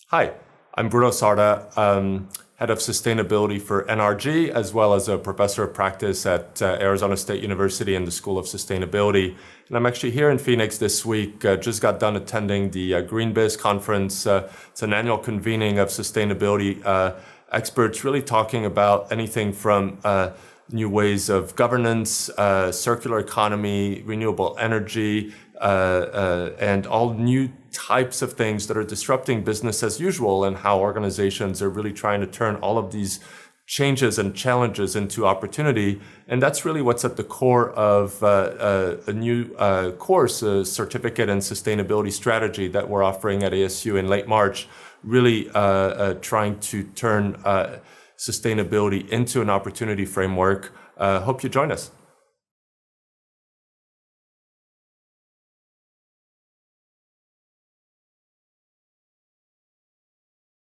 Hi, I'm Bruno Sarda, Head of Sustainability for NRG, as well as a Professor of Practice at Arizona State University in the School of Sustainability. And I'm actually here in Phoenix this week, just got done attending the Green Biz Conference. It's an annual convening of sustainability experts really talking about anything from new ways of governance, circular economy, renewable energy, and all new types of things that are disrupting business as usual, and how organizations are really trying to turn all of these changes and challenges into opportunity. And that's really what's at the core of a new course, a certificate in sustainability strategy that we're offering at ASU in late March, really trying to turn sustainability into an opportunity framework. Hope you join us.